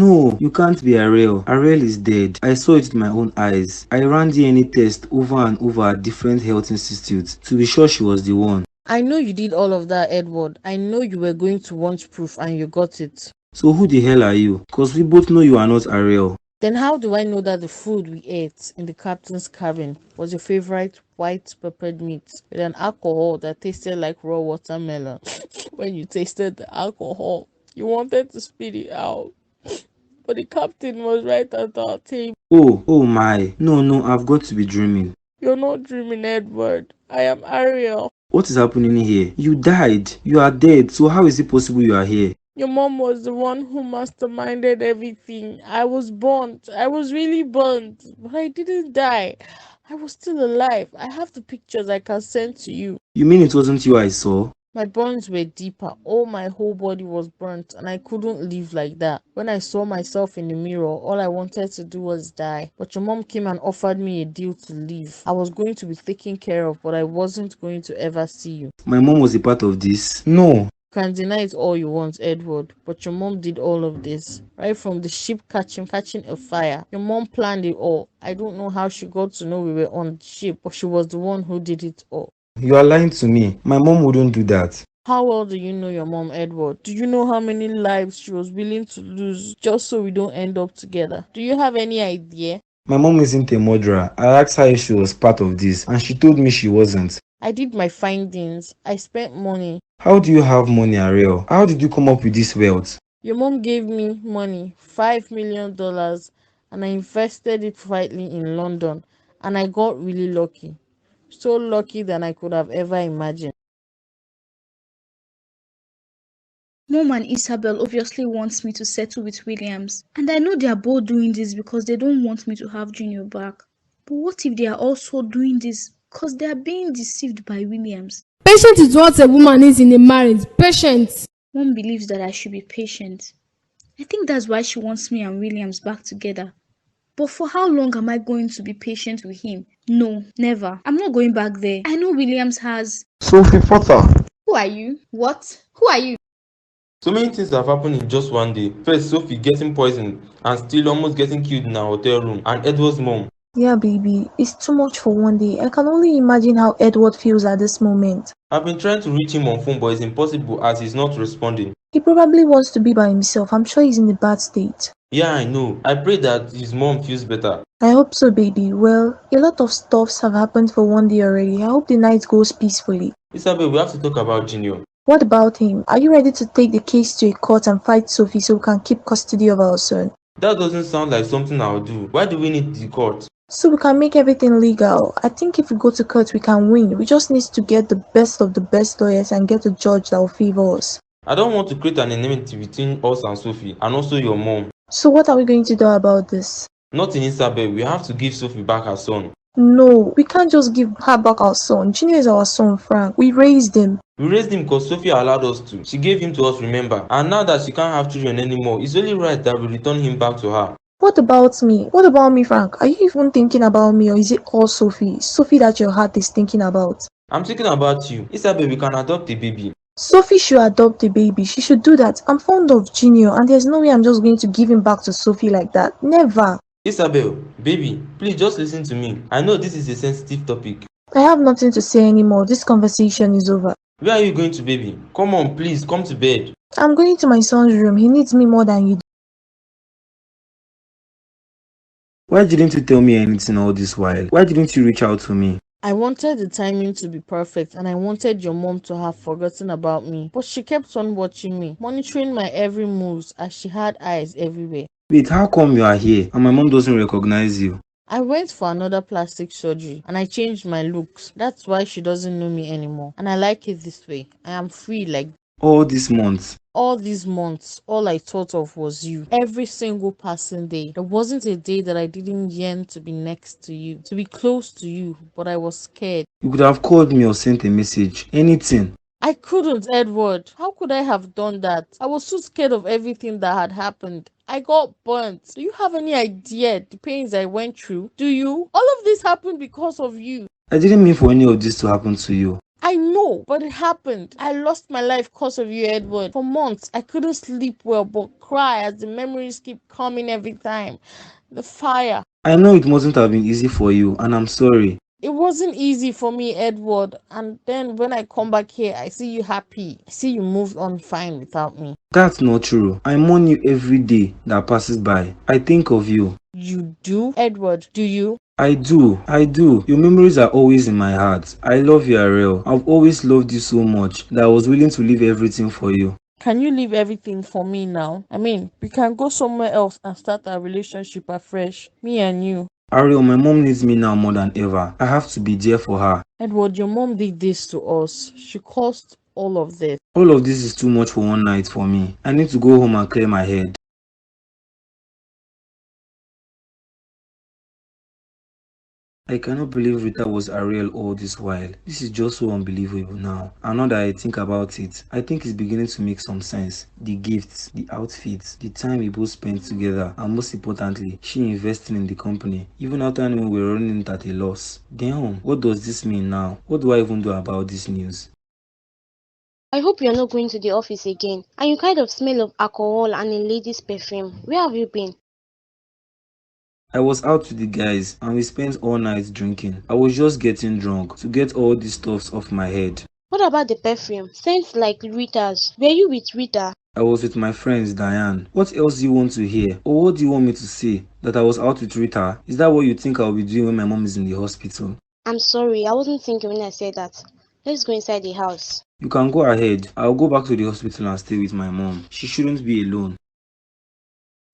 No, you can't be Ariel. Ariel is dead. I saw it with my own eyes. I ran DNA test over and over at different health institutes to be sure she was the one. I know you did all of that, Edward. I know you were going to want proof and you got it. So who the hell are you? Cause we both know you are not Ariel. Then how do I know that the food we ate in the captain's cabin was your favorite white peppered meat with an alcohol that tasted like raw watermelon? When you tasted the alcohol, you wanted to spit it out. But the captain was right at our table. Oh my. No, I've got to be dreaming. You're not dreaming, Edward. I am Ariel. What is happening here? You died. You are dead. So how is it possible you are here? Your mom was the one who masterminded everything. I was burnt. I was really burnt. But I didn't die. I was still alive. I have the pictures I can send to you. You mean it wasn't you I saw? My burns were deeper. All my whole body was burnt and I couldn't live like that. When I saw myself in the mirror, all I wanted to do was die. But your mom came and offered me a deal to live. I was going to be taken care of, but I wasn't going to ever see you. My mom was a part of this? No. You can deny it all you want, Edward, but your mom did all of this. Right from the ship catching a fire. Your mom planned it all. I don't know how she got to know we were on the ship, but she was the one who did it all. You are lying to me. My mom wouldn't do that. How well do you know your mom, Edward? Do you know how many lives she was willing to lose just so we don't end up together? Do you have any idea? My mom isn't a murderer. I asked her if she was part of this and she told me she wasn't. I did my findings. I spent money. How do you have money, Ariel? How did you come up with this wealth? Your mom gave me money, $5 million, and I invested it quietly in London, and I got really lucky. So lucky than I could have ever imagined. Mom and Isabel obviously wants me to settle with Williams, and I know they are both doing this because they don't want me to have Junior back. But what if they are also doing this because they are being deceived by Williams? Patience is what a woman is in a marriage. Patience. Mom believes that I should be patient. I think that's why she wants me and Williams back together. But for how long am I going to be patient with him? No, never. I'm not going back there. I know Williams has... Sophie Potter. Who are you? What? Who are you? So many things have happened in just one day. First, Sophie getting poisoned and still almost getting killed in a hotel room, and Edward's mom. Yeah, baby, it's too much for one day. I can only imagine how Edward feels at this moment. I've been trying to reach him on phone, but it's impossible as he's not responding. He probably wants to be by himself. I'm sure he's in a bad state. Yeah, I know. I pray that his mom feels better. I hope so, baby. Well, a lot of stuffs have happened for one day already. I hope the night goes peacefully. Isabel, we have to talk about Junior. What about him? Are you ready to take the case to a court and fight Sophie so we can keep custody of our son? That doesn't sound like something I'll do. Why do we need the court? So we can make everything legal. I think if we go to court, we can win. We just need to get the best of the best lawyers and get a judge that will favor us. I don't want to create an enmity between us and Sophie, and also your mom. So what are we going to do about this? Nothing, Isabel. We have to give Sophie back her son. No, we can't just give her back our son. Junior is our son, Frank. We raised him. We raised him because Sophie allowed us to. She gave him to us, remember? And now that she can't have children anymore, it's only right that we return him back to her. What about me? What about me, Frank? Are you even thinking about me, or is it all Sophie? Sophie that your heart is thinking about. I'm thinking about you. Isabel, we can adopt a baby. Sophie should adopt a baby. She should do that. I'm fond of Junior, and there's no way I'm just going to give him back to Sophie like that. Never. Isabel, baby, please just listen to me. I know this is a sensitive topic. I have nothing to say anymore. This conversation is over. Where are you going to, baby? Come on, please, come to bed. I'm going to my son's room. He needs me more than you do. Why didn't you tell me anything all this while? Why didn't you reach out to me? I wanted the timing to be perfect and I wanted your mom to have forgotten about me. But she kept on watching me, monitoring my every move as she had eyes everywhere. Wait, how come you are here and my mom doesn't recognize you? I went for another plastic surgery and I changed my looks. That's why she doesn't know me anymore. And I like it this way. I am free like All these months. all these months, all I thought of was you. Every single passing day. There wasn't a day that I didn't yearn to be next to you, to be close to you, but I was scared. You could have called me or sent a message. Anything. I couldn't, Edward. How could I have done that? I was so scared of everything that had happened. I got burnt. Do you have any idea the pains I went through? Do you? All of this happened because of you. I didn't mean for any of this to happen to you. I I know, but it happened. I lost my life because of you, Edward. For months, I couldn't sleep well, but cry as the memories keep coming every time. The fire. I know it mustn't have been easy for you, and I'm sorry. It wasn't easy for me, Edward. And then when I come back here, I see you happy. I see you moved on fine without me. That's not true. I mourn you every day that passes by. I think of you. You do? Edward, do you? I do. Your memories are always in my heart. I love you, Ariel. I've always loved you so much that I was willing to leave everything for you. Can you leave everything for me now? I mean, we can go somewhere else and start our relationship afresh. Me and you. Ariel, my mom needs me now more than ever. I have to be there for her. Edward, your mom did this to us. She caused all of this. All of this is too much for one night for me. I need to go home and clear my head. I cannot believe Rita was Ariel all this while. This is just so unbelievable now. And now that I think about it, I think it's beginning to make some sense. The gifts, the outfits, the time we both spent together, and most importantly, she investing in the company, even after knowing we were running it at a loss. Damn, what does this mean now? What do I even do about this news? I hope you're not going to the office again. And you kind of smell of alcohol and a lady's perfume. Where have you been? I was out with the guys and we spent all night drinking. I was just getting drunk to get all these stuffs off my head. What about the perfume? Scents like Rita's. Were you with Rita? I was with my friends, Diane. What else do you want to hear? Or what do you want me to say? That I was out with Rita? Is that what you think I'll be doing when my mom is in the hospital? I'm sorry, I wasn't thinking when I said that. Let's go inside the house. You can go ahead. I'll go back to the hospital and stay with my mom. She shouldn't be alone.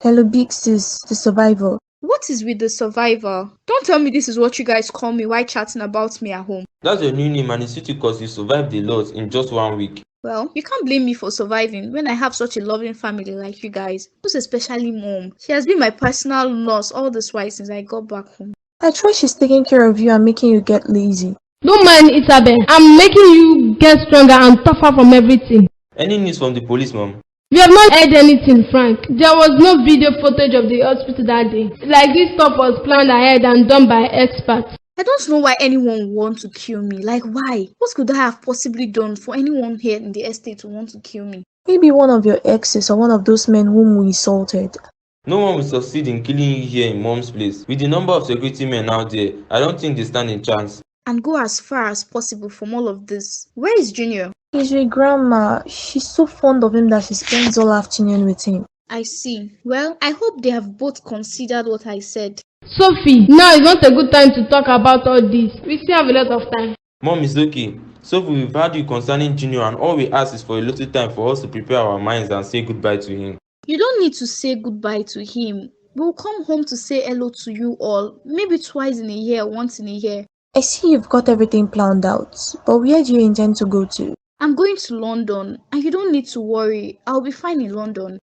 Hello, big sis, the survivor. What is with the survivor? Don't tell me this is what you guys call me while chatting about me at home. That's your new name and it's suited because you survived a lot in just 1 week. Well, you can't blame me for surviving when I have such a loving family like you guys. Most especially mom. She has been my personal nurse all this while since I got back home. I trust she's taking care of you and making you get lazy. Don't mind Isabel. I'm making you get stronger and tougher from everything. Any news from the police, mom? We have not heard anything, Frank. There was no video footage of the hospital that day. Like this stuff was planned ahead and done by experts. I don't know why anyone would want to kill me. Like, why? What could I have possibly done for anyone here in the estate to want to kill me? Maybe one of your exes or one of those men whom we assaulted. No one will succeed in killing you here in mom's place. With the number of security men out there, I don't think they stand a chance. And go as far as possible from all of this. Where is Junior? He's with grandma. She's so fond of him that she spends all afternoon with him. I see. Well, I hope they have both considered what I said. Sophie, now is not a good time to talk about all this. We still have a lot of time. Mom, it's okay. Sophie, we've heard you concerning Junior and all we ask is for a little time for us to prepare our minds and say goodbye to him. You don't need to say goodbye to him. We'll come home to say hello to you all. Maybe twice in a year, once in a year. I see you've got everything planned out, but where do you intend to go to? I'm going to London, and you don't need to worry. I'll be fine in London.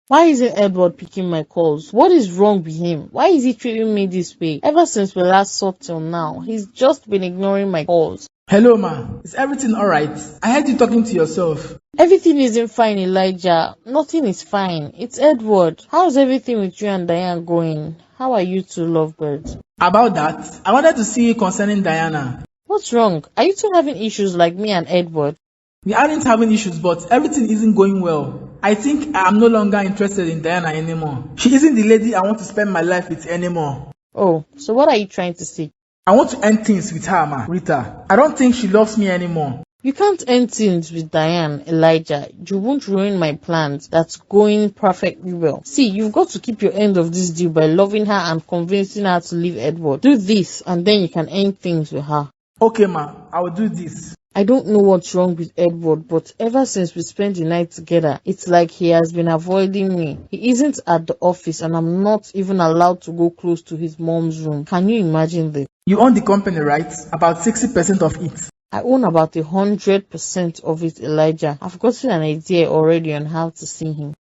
Why isn't Edward picking my calls? What is wrong with him? Why is he treating me this way? Ever since we last saw till now, he's just been ignoring my calls. Hello, ma. Is everything alright? I heard you talking to yourself. Everything isn't fine, Elijah. Nothing is fine. It's Edward. How's everything with you and Diane going? How are you two lovebirds? About that, I wanted to see you concerning Diana. What's wrong? Are you two having issues like me and Edward? We aren't having issues, but everything isn't going well. I think I am no longer interested in Diana anymore. She isn't the lady I want to spend my life with anymore. Oh, so what are you trying to say? I want to end things with her, ma, Rita. I don't think she loves me anymore. You can't end things with Diane, Elijah. You won't ruin my plans. That's going perfectly well. See, you've got to keep your end of this deal by loving her and convincing her to leave Edward. Do this and then you can end things with her. Okay, ma, I will do this. I don't know what's wrong with Edward, but ever since we spent the night together, it's like he has been avoiding me. He isn't at the office and I'm not even allowed to go close to his mom's room. Can you imagine this? You own the company, right? About 60% of it. I own about 100% of it, Elijah. I've gotten an idea already on how to see him.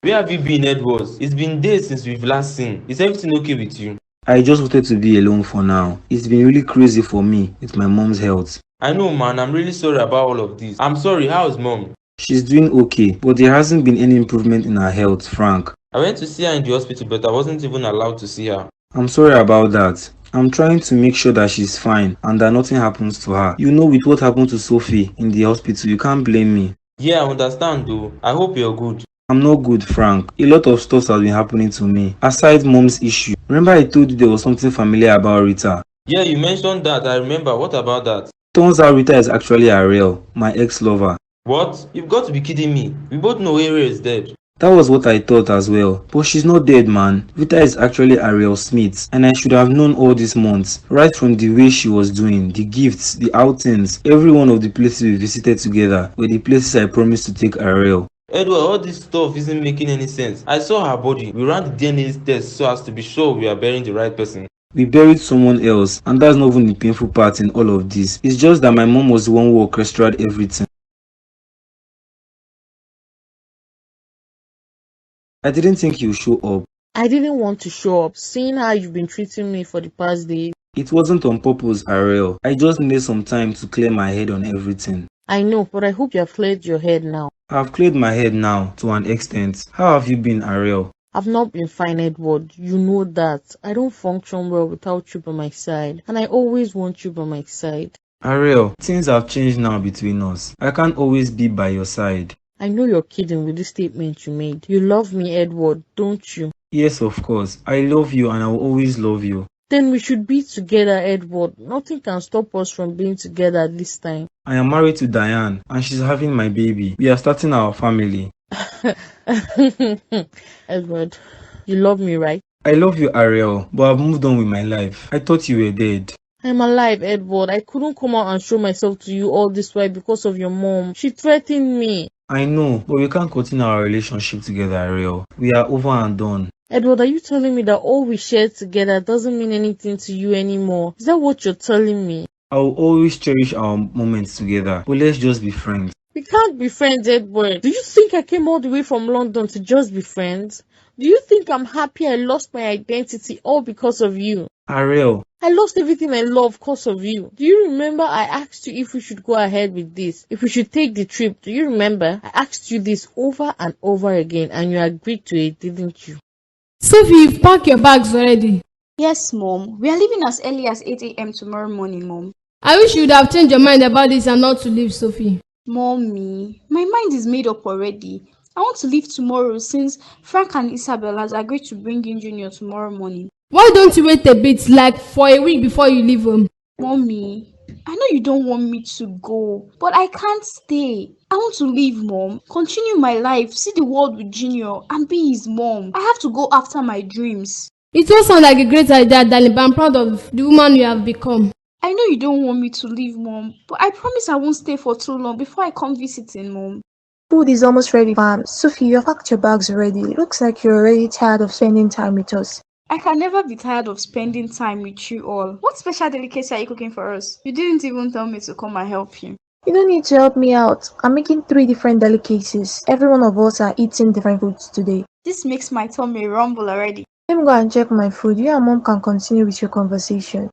Where have you been, Edward? It's been days since we've last seen. Is everything okay with you? I just wanted to be alone for now. It's been really crazy for me with my mom's health. I know, man. I'm really sorry about all of this. I'm sorry. How's mom? She's doing okay, but there hasn't been any improvement in her health, Frank. I went to see her in the hospital, but I wasn't even allowed to see her. I'm sorry about that. I'm trying to make sure that she's fine and that nothing happens to her. You know, with what happened to Sophie in the hospital, you can't blame me. Yeah, I understand though. I hope you're good. I'm not good, Frank. A lot of stuff has been happening to me. Aside mom's issue. Remember I told you there was something familiar about Rita? Yeah, you mentioned that. I remember. What about that? Turns out Rita is actually Ariel, my ex-lover. What? You've got to be kidding me. We both know Ariel is dead. That was what I thought as well. But she's not dead, man. Rita is actually Ariel Smith. And I should have known all these months. Right from the way she was doing, the gifts, the outings, every one of the places we visited together were the places I promised to take Ariel. Edward, all this stuff isn't making any sense. I saw her body. We ran the DNA test so as to be sure we are burying the right person. We buried someone else, and that's not even the painful part in all of this. It's just that my mom was the one who orchestrated everything. I didn't think you'd show up. I didn't want to show up, seeing how you've been treating me for the past day. It wasn't on purpose, Ariel. I just needed some time to clear my head on everything. I know, but I hope you have cleared your head now. I've cleared my head now, to an extent. How have you been, Ariel? I've not been fine, Edward. You know that. I don't function well without you by my side, and I always want you by my side. Ariel, things have changed now between us. I can't always be by your side. I know you're kidding with this statement you made. You love me, Edward, don't you? Yes, of course. I love you and I will always love you. Then we should be together, Edward. Nothing can stop us from being together at this time. I am married to Diane and she's having my baby. We are starting our family. Edward, you love me, right? I love you, Ariel, but I've moved on with my life. I thought you were dead. I'm alive, Edward. I couldn't come out and show myself to you all this while because of your mom. She threatened me. I know, but we can't continue our relationship together, Ariel. We are over and done. Edward, are you telling me that all we shared together doesn't mean anything to you anymore? Is that what you're telling me? I will always cherish our moments together, but let's just be friends. We can't be friends, Edward. Do you think I came all the way from London to just be friends? Do you think I'm happy I lost my identity all because of you? Ariel. I lost everything I love because of you. Do you remember I asked you if we should go ahead with this? If we should take the trip? Do you remember? I asked you this over and over again and you agreed to it, didn't you? Sophie, you've packed your bags already. Yes, Mom. We are leaving as early as 8 a.m. tomorrow morning, Mom. I wish you would have changed your mind about this and not to leave, Sophie. Mommy, my mind is made up already. I want to leave tomorrow since Frank and Isabel has agreed to bring in Junior tomorrow morning. Why don't you wait a bit, like for a week before you leave home? Mommy, I know you don't want me to go, but I can't stay. I want to leave, Mom. Continue my life, see the world with Junior, and be his mom. I have to go after my dreams. It all sounds like a great idea, darling, but I'm proud of the woman you have become. I know you don't want me to leave, Mom, but I promise I won't stay for too long before I come visiting, Mom. Food is almost ready, fam. Sophie, you've packed your bags already. Looks like you're already tired of spending time with us. I can never be tired of spending time with you all. What special delicacy are you cooking for us? You didn't even tell me to come and help you. You don't need to help me out. I'm making 3 different delicacies. Every one of us are eating different foods today. This makes my tummy rumble already. Let me go and check my food. You and Mom can continue with your conversation.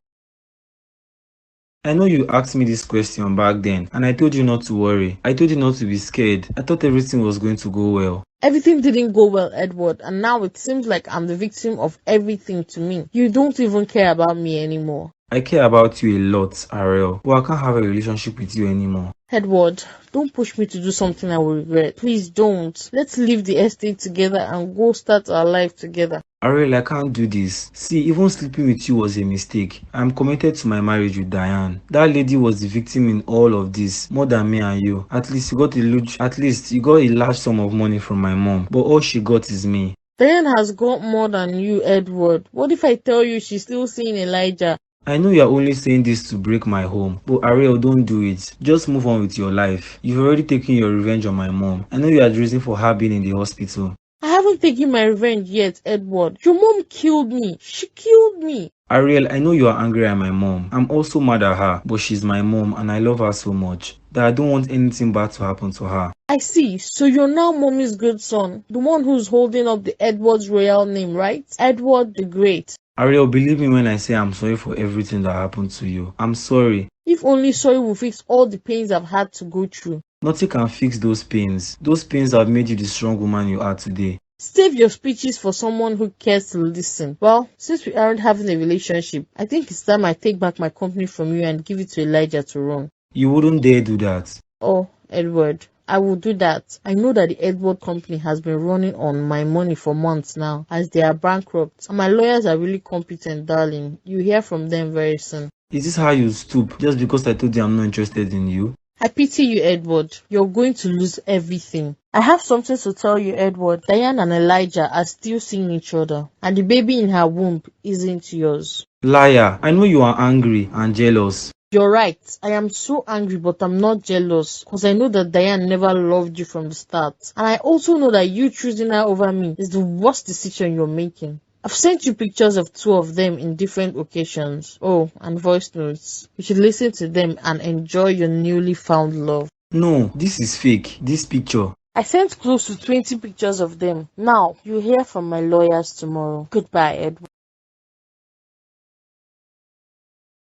I know you asked me this question back then, and I told you not to worry. I told you not to be scared. I thought everything was going to go well. Everything didn't go well, Edward, and now it seems like I'm the victim of everything to me. You don't even care about me anymore. I care about you a lot, Ariel, but I can't have a relationship with you anymore. Edward, don't push me to do something I will regret. Please don't. Let's leave the estate together and go start our life together. Ariel, I can't do this. See, even sleeping with you was a mistake. I'm committed to my marriage with Diane. That lady was the victim in all of this, more than me and you. At least you got a large sum of money from my mom, but all she got is me. Diane has got more than you, Edward. What if I tell you she's still seeing Elijah? I know you're only saying this to break my home, but Ariel, don't do it. Just move on with your life. You've already taken your revenge on my mom. I know you had reason for her being in the hospital. I haven't taken my revenge yet, Edward. Your mom killed me. She killed me. Ariel, I know you are angry at my mom. I'm also mad at her, but she's my mom and I love her so much that I don't want anything bad to happen to her. I see. So you're now mommy's good son, the one who's holding up the Edward's royal name, right? Edward the Great. Ariel, believe me when I say I'm sorry for everything that happened to you. I'm sorry. If only sorry will fix all the pains I've had to go through. Nothing can fix those pains. Those pains have made you the strong woman you are today. Save your speeches for someone who cares to listen. Well, since we aren't having a relationship, I think it's time I take back my company from you and give it to Elijah to run. You wouldn't dare do that. Oh, Edward, I will do that. I know that the Edward company has been running on my money for months now, as they are bankrupt. And my lawyers are really competent, darling. You hear from them very soon. Is this how you stoop just because I told you I'm not interested in you? I pity you, Edward. You're going to lose everything. I have something to tell you, Edward. Diane and Elijah are still seeing each other, and the baby in her womb isn't yours. Liar, I know you are angry and jealous. You're right. I am so angry, but I'm not jealous, because I know that Diane never loved you from the start. And I also know that you choosing her over me is the worst decision you're making. I've sent you pictures of 2 of them in different occasions. Oh, and voice notes. You should listen to them and enjoy your newly found love. No, this is fake. This picture. I sent close to 20 pictures of them. Now, you'll hear from my lawyers tomorrow. Goodbye, Edward.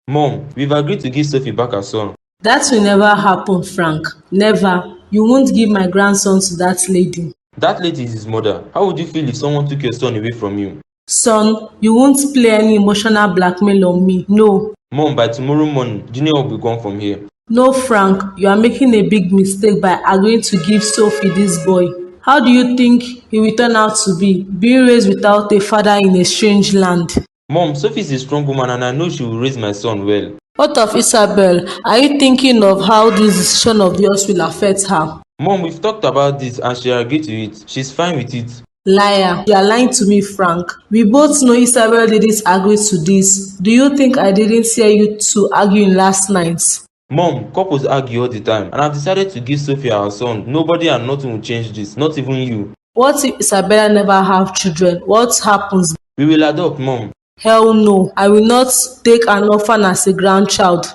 Mom, we've agreed to give Sophie back her son. That will never happen, Frank. Never. You won't give my grandson to that lady. That lady is his mother. How would you feel if someone took your son away from you? Son, you won't play any emotional blackmail on me. No. Mom, by tomorrow morning, Junior will be gone from here. No, Frank. You are making a big mistake by agreeing to give Sophie this boy. How do you think he will turn out to be, being raised without a father in a strange land? Mom, Sophie is a strong woman and I know she will raise my son well. What of Isabel? Are you thinking of how this decision of yours will affect her? Mom, we've talked about this and she agreed to it. She's fine with it. Liar, you are lying to me, Frank. We both know Isabel didn't agree to this. Do you think I didn't hear you two arguing last night? Mom, couples argue all the time and I've decided to give Sophie our son. Nobody and nothing will change this, not even you. What if Isabella never have children? What happens? We will adopt, Mom. Hell no, I will not take an orphan as a grandchild.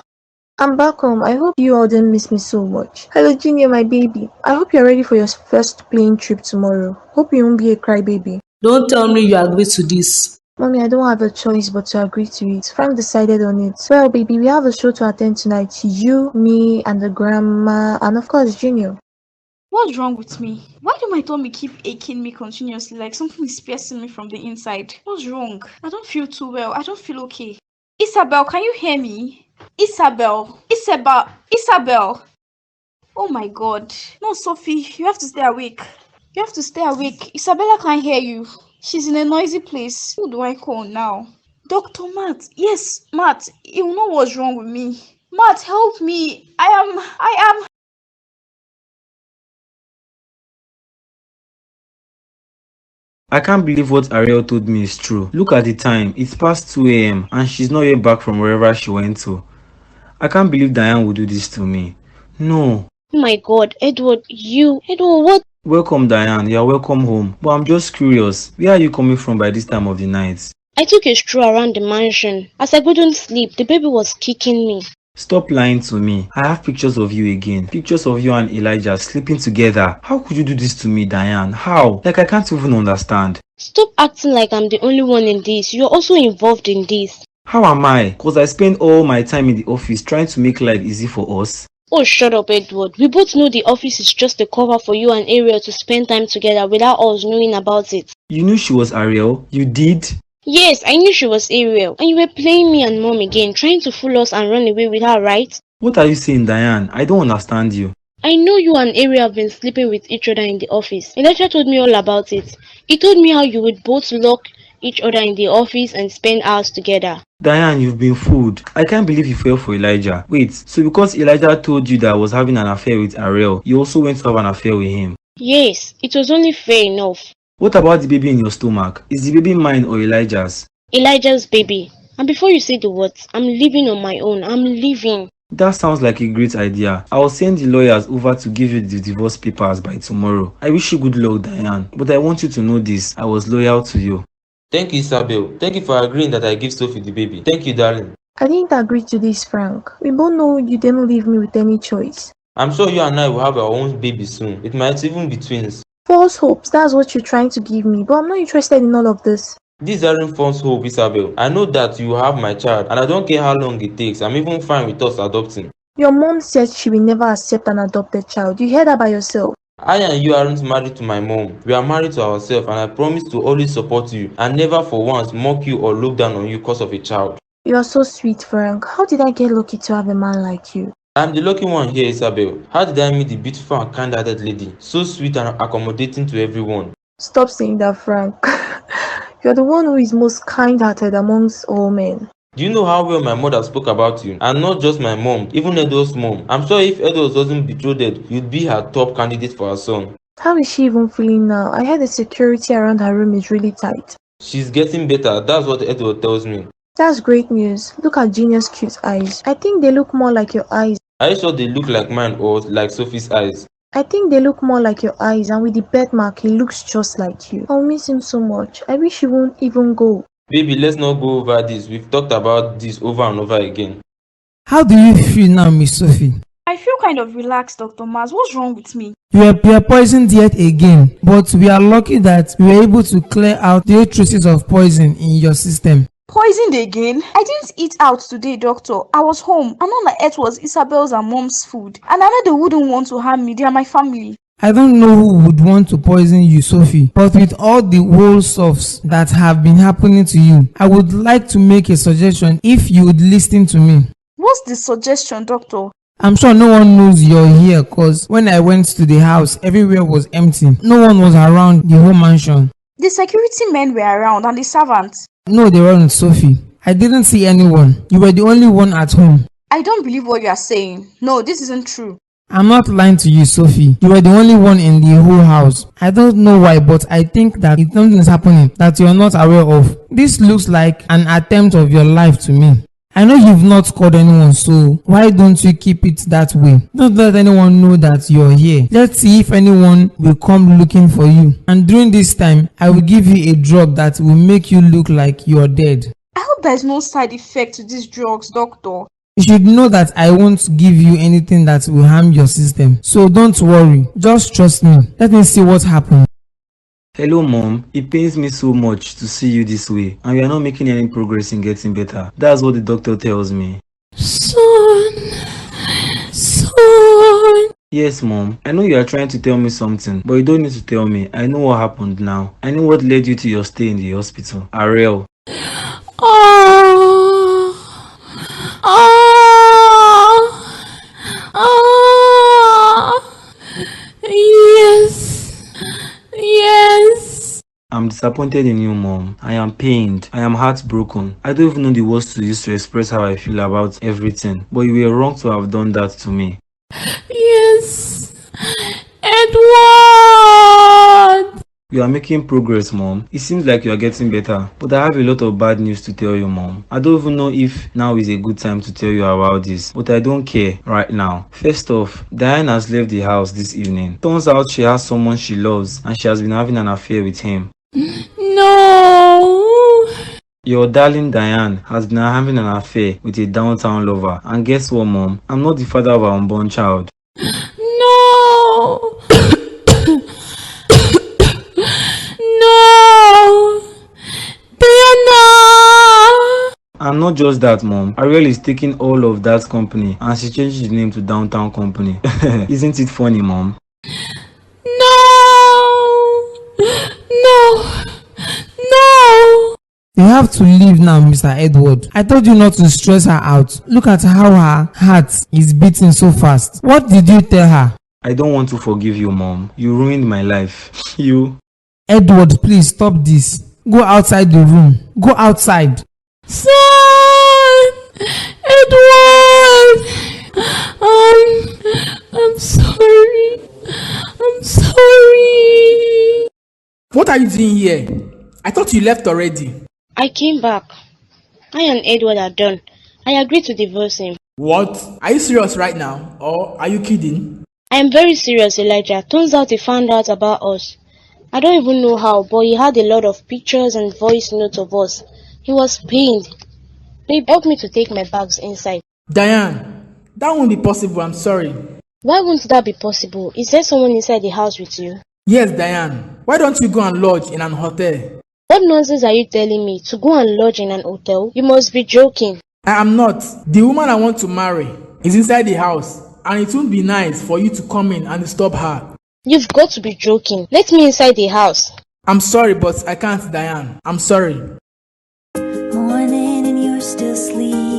I'm back home. I hope you all didn't miss me so much. Hello, Junior, my baby. I hope you're ready for your first plane trip tomorrow. Hope you won't be a crybaby. Don't tell me you agree to this. Mommy, I don't have a choice but to agree to it. Frank decided on it. Well, baby, we have a show to attend tonight. You, me, and the grandma, and of course, Junior. What's wrong with me? Why do my tummy keep aching me continuously like something is piercing me from the inside? What's wrong? I don't feel too well. I don't feel okay. Isabel, can you hear me? Isabel. Oh my God. No, Sophie, you have to stay awake. You have to stay awake. Isabella can't hear you. She's in a noisy place. Who do I call now? Dr. Matt. Yes, Matt. You know what's wrong with me. Matt, help me. I am. I can't believe what Ariel told me is true. Look at the time. It's past 2 a.m. and she's not yet back from wherever she went to. I can't believe Diane would do this to me. No. Oh my God, Edward, what? Welcome, Diane. You're welcome home. But I'm just curious. Where are you coming from by this time of the night? I took a stroll around the mansion. As I couldn't sleep, the baby was kicking me. Stop lying to me. I have pictures of you again. Pictures of you and Elijah sleeping together. How could you do this to me, Diane? How? Like, I can't even understand. Stop acting like I'm the only one in this. You're also involved in this. How am I? Because I spend all my time in the office trying to make life easy for us. Oh, shut up, Edward. We both know the office is just a cover for you and Ariel to spend time together without us knowing about it. You knew she was Ariel? You did? Yes, I knew she was Ariel. And you were playing me and Mom again, trying to fool us and run away with her, right? What are you saying, Diane? I don't understand you. I know you and Ariel have been sleeping with each other in the office. Elijah told me all about it. He told me how you would both lock each other in the office and spend hours together. Diane, you've been fooled. I can't believe you fell for Elijah. Wait, so because Elijah told you that I was having an affair with Ariel, you also went to have an affair with him? Yes, it was only fair enough. What about the baby in your stomach? Is the baby mine or Elijah's? Elijah's baby. And before you say the words, I'm leaving on my own. I'm leaving. That sounds like a great idea. I will send the lawyers over to give you the divorce papers by tomorrow. I wish you good luck, Diane. But I want you to know this. I was loyal to you. Thank you, Isabel. Thank you for agreeing that I give Sophie the baby. Thank you, darling. I didn't agree to this, Frank. We both know you didn't leave me with any choice. I'm sure you and I will have our own baby soon. It might even be twins. False hopes, that's what you're trying to give me, but I'm not interested in all of this. These aren't false hope, Isabel. I know that you have my child and I don't care how long it takes. I'm even fine with us adopting. Your mom said she will never accept an adopted child. You heard that by yourself. I and you aren't married to my mom. We are married to ourselves, and I promise to always support you and never for once mock you or look down on you because of a child. You are so sweet, Frank. How did I get lucky to have a man like you? I'm the lucky one here, Isabel. How did I meet the beautiful and kind-hearted lady, so sweet and accommodating to everyone? Stop saying that, Frank. You're the one who is most kind-hearted amongst all men. Do you know how well my mother spoke about you? And not just my mom, even Edo's mom. I'm sure if Edo wasn't betrothed, you'd be her top candidate for her son. How is she even feeling now? I heard the security around her room is really tight. She's getting better, that's what Edo tells me. That's great news. Look at Genius' cute eyes. I think they look more like your eyes. Are you sure they look like mine or like Sophie's eyes? I think they look more like your eyes, and with the birthmark, he looks just like you. I'll miss him so much. I wish he won't even go. Baby, let's not go over this. We've talked about this over and over again. How do you feel now, Miss Sophie? I feel kind of relaxed, Dr. Mars. What's wrong with me? You are poisoned yet again, but we are lucky that we were able to clear out the traces of poison in your system. Poisoned again? I didn't eat out today, doctor. I was home, and all I ate was Isabel's and mom's food. And I know they wouldn't want to harm me. They are my family. I don't know who would want to poison you, Sophie, but with all the whole stuffs that have been happening to you, I would like to make a suggestion if you would listen to me. What's the suggestion, doctor? I'm sure no one knows you're here because when I went to the house, everywhere was empty. No one was around the whole mansion. The security men were around and the servants. No, they weren't, Sophie. I didn't see anyone. You were the only one at home. I don't believe what you are saying. No, this isn't true. I'm not lying to you, Sophie. You were the only one in the whole house. I don't know why, but I think that something is happening that you're not aware of. This looks like an attempt of your life to me. I know you've not called anyone, so why don't you keep it that way? Don't let anyone know that you're here. Let's see if anyone will come looking for you. And during this time, I will give you a drug that will make you look like you're dead. I hope there's no side effect to these drugs, doctor. You should know that I won't give you anything that will harm your system. So don't worry. Just trust me. Let me see what happens. Hello, Mom. It pains me so much to see you this way, and we are not making any progress in getting better. That's what the doctor tells me. Son. Yes, Mom. I know you are trying to tell me something, but you don't need to tell me. I know what happened now. I know what led you to your stay in the hospital. Ariel. Yes. I'm disappointed in you, Mom. I am pained. I am heartbroken. I don't even know the words to use to express how I feel about everything, but you were wrong to have done that to me. Yes. Edward! You are making progress, Mom. It seems like you are getting better, but I have a lot of bad news to tell you, Mom. I don't even know if now is a good time to tell you about this, but I don't care right now. First off, Diane has left the house this evening. Turns out she has someone she loves, and she has been having an affair with him. No! Your darling Diane has been having an affair with a downtown lover, and guess what, Mom? I'm not the father of our unborn child. No! No! Diana! And not just that, Mom. Ariel is taking all of that company, and she changed the name to Downtown Company. Isn't it funny, Mom? No! You have to leave now, Mr. Edward. I told you not to stress her out. Look at how her heart is beating so fast. What did you tell her? I don't want to forgive you, Mom. You ruined my life. You. Edward, please stop this. Go outside the room. Go outside. Son! Edward! I'm sorry. What are you doing here? I thought you left already. I came back. I and Edward are done. I agreed to divorce him. What? Are you serious right now? Or are you kidding? I am very serious, Elijah. Turns out he found out about us. I don't even know how, but he had a lot of pictures and voice notes of us. He was pained. Babe, help me to take my bags inside. Diane, that won't be possible, I'm sorry. Why won't that be possible? Is there someone inside the house with you? Yes, Diane. Why don't you go and lodge in an hotel? What nonsense are you telling me? To go and lodge in an hotel? You must be joking. I am not. The woman I want to marry is inside the house, and it won't be nice for you to come in and disturb her. You've got to be joking. Let me inside the house. I'm sorry, but I can't, Diane. I'm sorry. Morning and you're still sleeping.